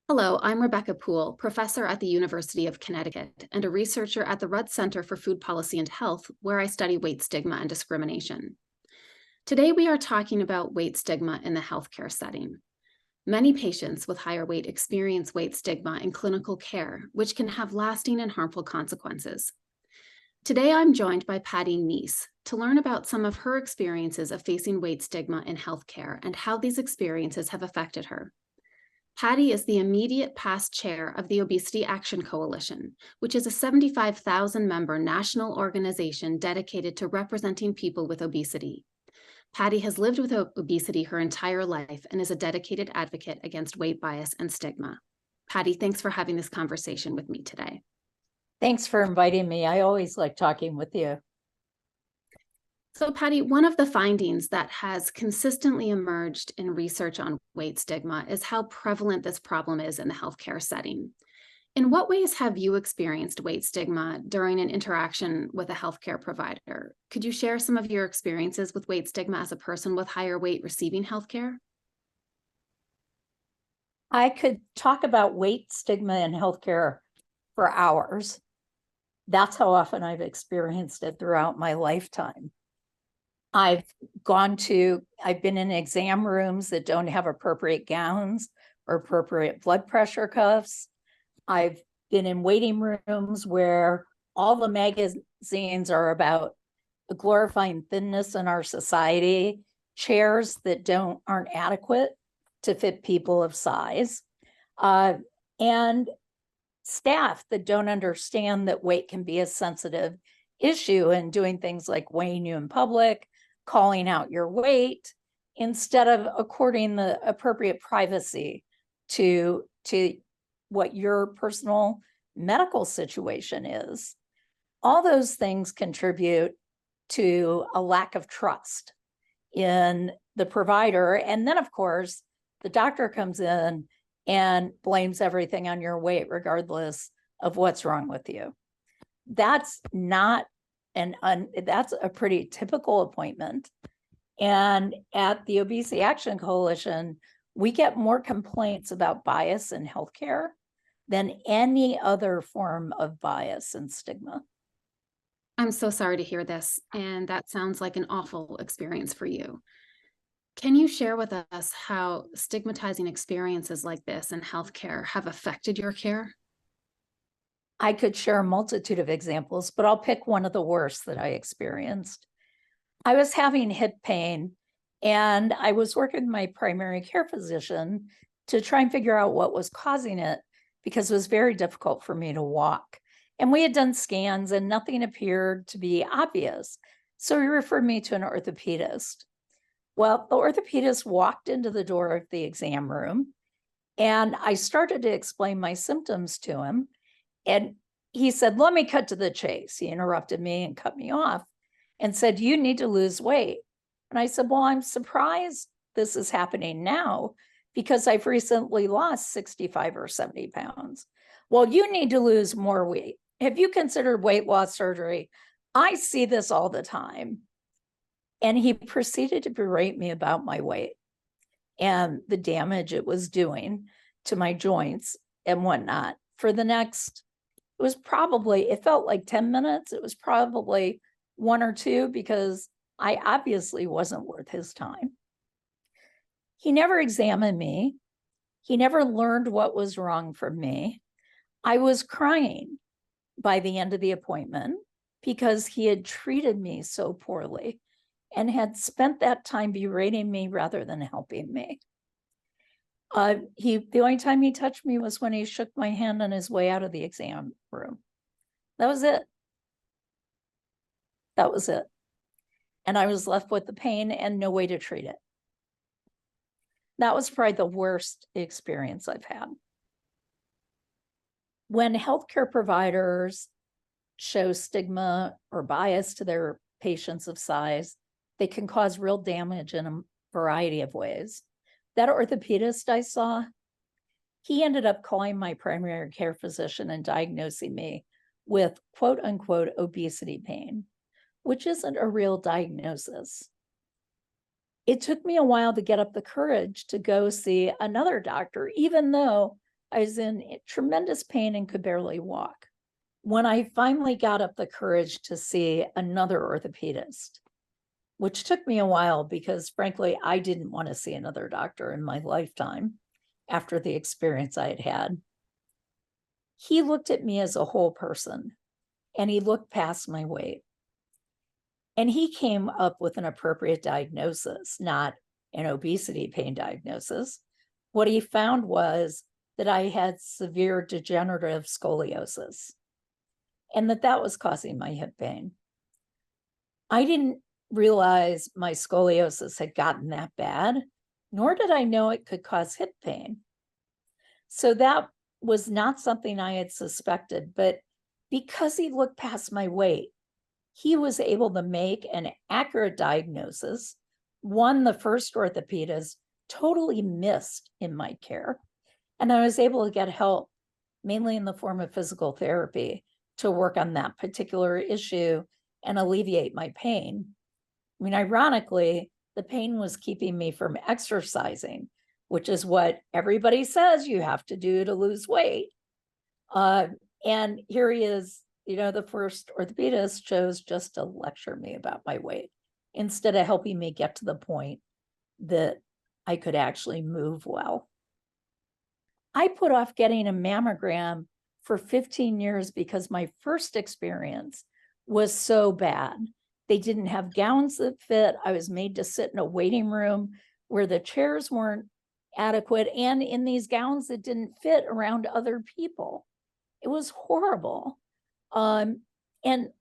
Hello, I'm Rebecca Poole, professor at the University of Connecticut and a researcher at the Rudd Center for Food Policy and Health, where I study weight stigma and discrimination. Today, we are talking about weight stigma in the healthcare setting. Many patients with higher weight experience weight stigma in clinical care, which can have lasting and harmful consequences. Today, I'm joined by Patty Nece to learn about some of her experiences of facing weight stigma in healthcare and how these experiences have affected her. Patty is the immediate past chair of the Obesity Action Coalition, which is a 75,000 member national organization dedicated to representing people with obesity. Patty has lived with obesity her entire life and is a dedicated advocate against weight bias and stigma. Patty, thanks for having this conversation with me today. Thanks for inviting me. I always like talking with you. So, Patty, one of the findings that has consistently emerged in research on weight stigma is how prevalent this problem is in the healthcare setting. In what ways have you experienced weight stigma during an interaction with a healthcare provider? Could you share some of your experiences with weight stigma as a person with higher weight receiving healthcare? I could talk about weight stigma in healthcare for hours. That's how often I've experienced it throughout my lifetime. I've been in exam rooms that don't have appropriate gowns or appropriate blood pressure cuffs. I've been in waiting rooms where all the magazines are about glorifying thinness in our society, chairs that aren't adequate to fit people of size, and staff that don't understand that weight can be a sensitive issue and doing things like weighing you in public, calling out your weight, instead of according the appropriate privacy to what your personal medical situation is. All those things contribute to a lack of trust in the provider. And then, of course, the doctor comes in and blames everything on your weight, regardless of what's wrong with you. That's not that's a pretty typical appointment. And at the Obesity Action Coalition, we get more complaints about bias in healthcare than any other form of bias and stigma. I'm so sorry to hear this, and that sounds like an awful experience for you. Can you share with us how stigmatizing experiences like this in healthcare have affected your care? I could share a multitude of examples, but I'll pick one of the worst that I experienced. I was having hip pain, and I was working with my primary care physician to try and figure out what was causing it, because it was very difficult for me to walk. And we had done scans and nothing appeared to be obvious. So he referred me to an orthopedist. Well, the orthopedist walked into the door of the exam room, and I started to explain my symptoms to him. And he said, "Let me cut to the chase." He interrupted me and cut me off and said, "You need to lose weight." And I said, "Well, I'm surprised this is happening now because I've recently lost 65 or 70 pounds. "Well, you need to lose more weight. Have you considered weight loss surgery? I see this all the time." And he proceeded to berate me about my weight and the damage it was doing to my joints and whatnot. For the next, it felt like 10 minutes. It was probably 1 or 2, because I obviously wasn't worth his time. He never examined me. He never learned what was wrong from me. I was crying by the end of the appointment because he had treated me so poorly and had spent that time berating me rather than helping me. The only time he touched me was when he shook my hand on his way out of the exam room. That was it. That was it. And I was left with the pain and no way to treat it. That was probably the worst experience I've had. When healthcare providers show stigma or bias to their patients of size, they can cause real damage in a variety of ways. That orthopedist I saw, he ended up calling my primary care physician and diagnosing me with quote unquote obesity pain, which isn't a real diagnosis. It took me a while to get up the courage to go see another doctor, even though I was in tremendous pain and could barely walk. When I finally got up the courage to see another orthopedist, which took me a while because frankly, I didn't want to see another doctor in my lifetime after the experience I had had. He looked at me as a whole person and he looked past my weight. And he came up with an appropriate diagnosis, not an obesity pain diagnosis. What he found was that I had severe degenerative scoliosis and that was causing my hip pain. I didn't realize my scoliosis had gotten that bad, nor did I know it could cause hip pain. So that was not something I had suspected, but because he looked past my weight, he was able to make an accurate diagnosis, one the first orthopedist totally missed in my care. And I was able to get help, mainly in the form of physical therapy, to work on that particular issue and alleviate my pain. I mean, ironically, the pain was keeping me from exercising, which is what everybody says you have to do to lose weight. And here he is, the first orthopedist chose just to lecture me about my weight instead of helping me get to the point that I could actually move well. I put off getting a mammogram for 15 years because my first experience was so bad. They didn't have gowns that fit. I was made to sit in a waiting room where the chairs weren't adequate and in these gowns that didn't fit around other people. It was horrible. And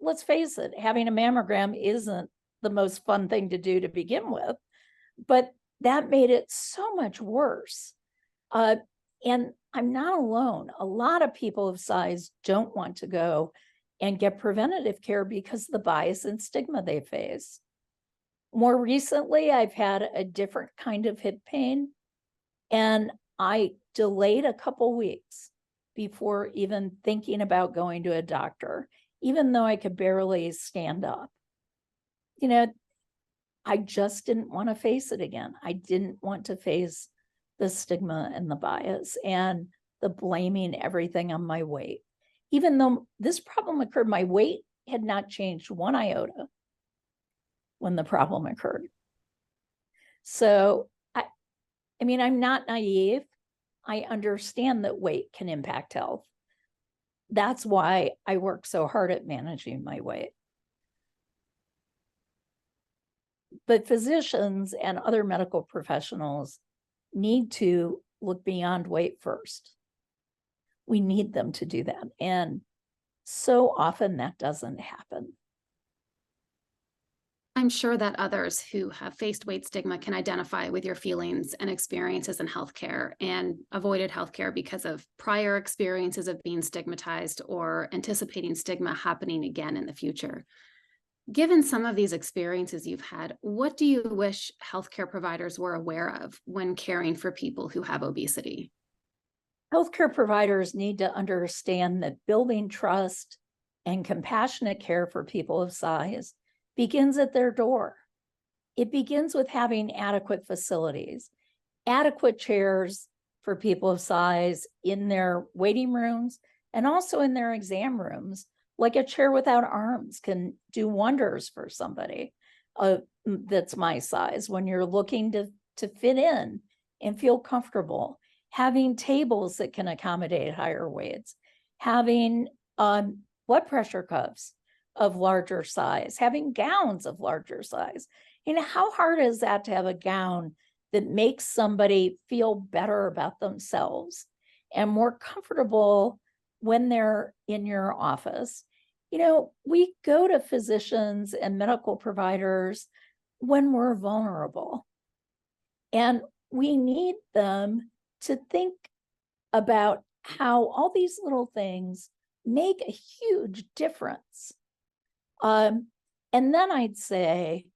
let's face it, having a mammogram isn't the most fun thing to do to begin with, but that made it so much worse. And I'm not alone. A lot of people of size don't want to go and get preventative care because of the bias and stigma they face. More recently, I've had a different kind of hip pain, and I delayed a couple weeks before even thinking about going to a doctor, even though I could barely stand up. I just didn't want to face it again. I didn't want to face the stigma and the bias and the blaming everything on my weight. Even though this problem occurred, my weight had not changed one iota when the problem occurred. So, I'm not naive. I understand that weight can impact health. That's why I work so hard at managing my weight. But physicians and other medical professionals need to look beyond weight first. We need them to do that. And so often that doesn't happen. I'm sure that others who have faced weight stigma can identify with your feelings and experiences in healthcare and avoided healthcare because of prior experiences of being stigmatized or anticipating stigma happening again in the future. Given some of these experiences you've had, what do you wish healthcare providers were aware of when caring for people who have obesity? Healthcare providers need to understand that building trust and compassionate care for people of size begins at their door. It begins with having adequate facilities, adequate chairs for people of size in their waiting rooms and also in their exam rooms. Like a chair without arms can do wonders for somebody that's my size when you're looking to fit in and feel comfortable. Having tables that can accommodate higher weights, having blood pressure cuffs of larger size, having gowns of larger size. How hard is that to have a gown that makes somebody feel better about themselves and more comfortable when they're in your office? We go to physicians and medical providers when we're vulnerable, and we need them to think about how all these little things make a huge difference. And then I'd say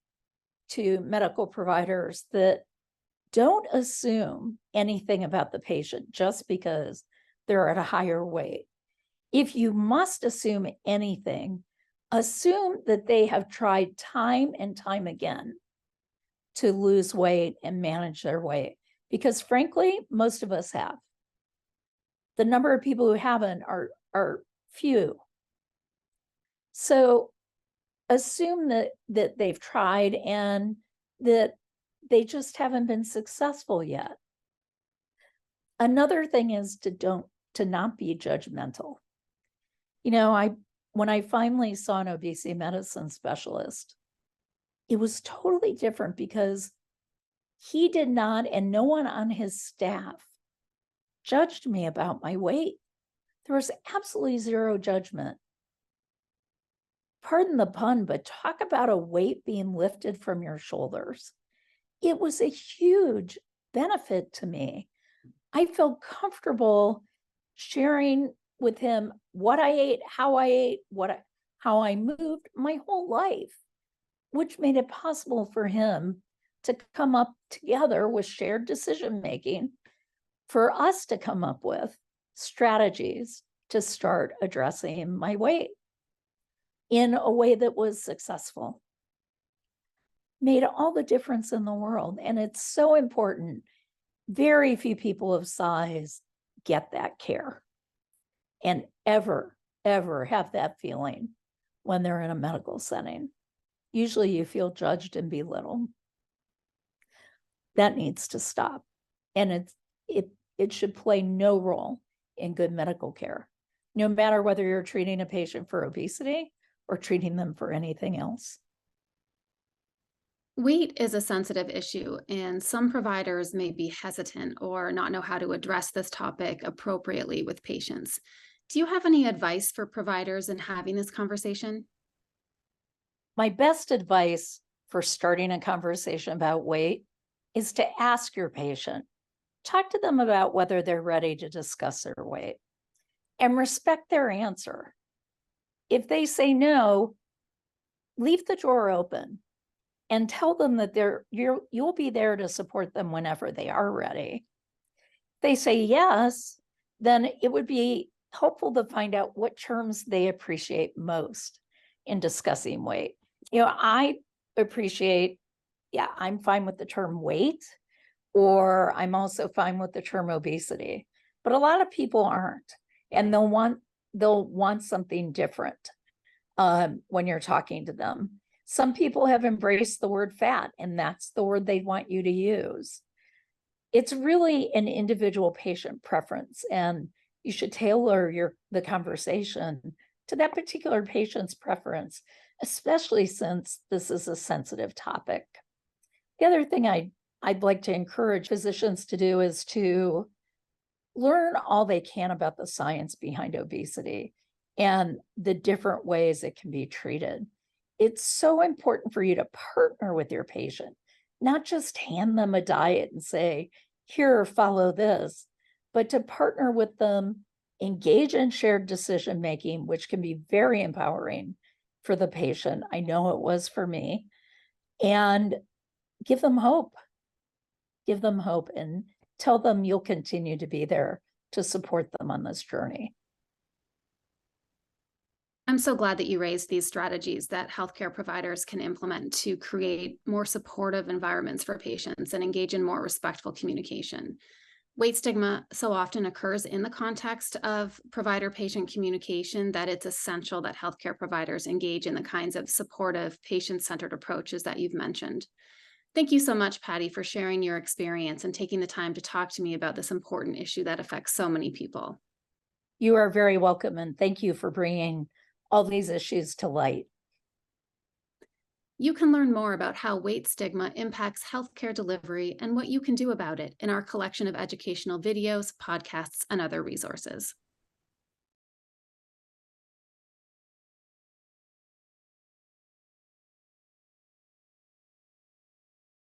to medical providers that don't assume anything about the patient just because they're at a higher weight. If you must assume anything, assume that they have tried time and time again to lose weight and manage their weight, because frankly, most of us have. The number of people who haven't are few. So assume that they've tried and that they just haven't been successful yet. Another thing is to not be judgmental. When I finally saw an obesity medicine specialist, it was totally different because he did not, and no one on his staff judged me about my weight. There was absolutely zero judgment. Pardon the pun, but talk about a weight being lifted from your shoulders. It was a huge benefit to me. I felt comfortable sharing with him what I ate, how I moved my whole life, which made it possible for him to come up together with shared decision making, for us to come up with strategies to start addressing my weight in a way that was successful. Made all the difference in the world. And it's so important. Very few people of size get that care and ever have that feeling when they're in a medical setting. Usually you feel judged and belittled. That needs to stop. And it should play no role in good medical care, no matter whether you're treating a patient for obesity or treating them for anything else. Weight is a sensitive issue, and some providers may be hesitant or not know how to address this topic appropriately with patients. Do you have any advice for providers in having this conversation? My best advice for starting a conversation about weight is to ask your patient. Talk to them about whether they're ready to discuss their weight and respect their answer. If they say no, leave the door open and tell them that you'll be there to support them whenever they are ready. If they say yes, then it would be helpful to find out what terms they appreciate most in discussing weight. I appreciate, I'm fine with the term weight, or I'm also fine with the term obesity, but a lot of people aren't, and they'll want something different when you're talking to them. Some people have embraced the word fat, and that's the word they want you to use. It's really an individual patient preference, and you should tailor the conversation to that particular patient's preference, especially since this is a sensitive topic. The other thing I'd like to encourage physicians to do is to learn all they can about the science behind obesity and the different ways it can be treated. It's so important for you to partner with your patient, not just hand them a diet and say, here, follow this, but to partner with them, engage in shared decision making, which can be very empowering for the patient. I know it was for me. And give them hope. Give them hope and tell them you'll continue to be there to support them on this journey. I'm so glad that you raised these strategies that healthcare providers can implement to create more supportive environments for patients and engage in more respectful communication. Weight stigma so often occurs in the context of provider-patient communication that it's essential that healthcare providers engage in the kinds of supportive, patient-centered approaches that you've mentioned. Thank you so much, Patty, for sharing your experience and taking the time to talk to me about this important issue that affects so many people. You are very welcome, and thank you for bringing all these issues to light. You can learn more about how weight stigma impacts healthcare delivery and what you can do about it in our collection of educational videos, podcasts, and other resources.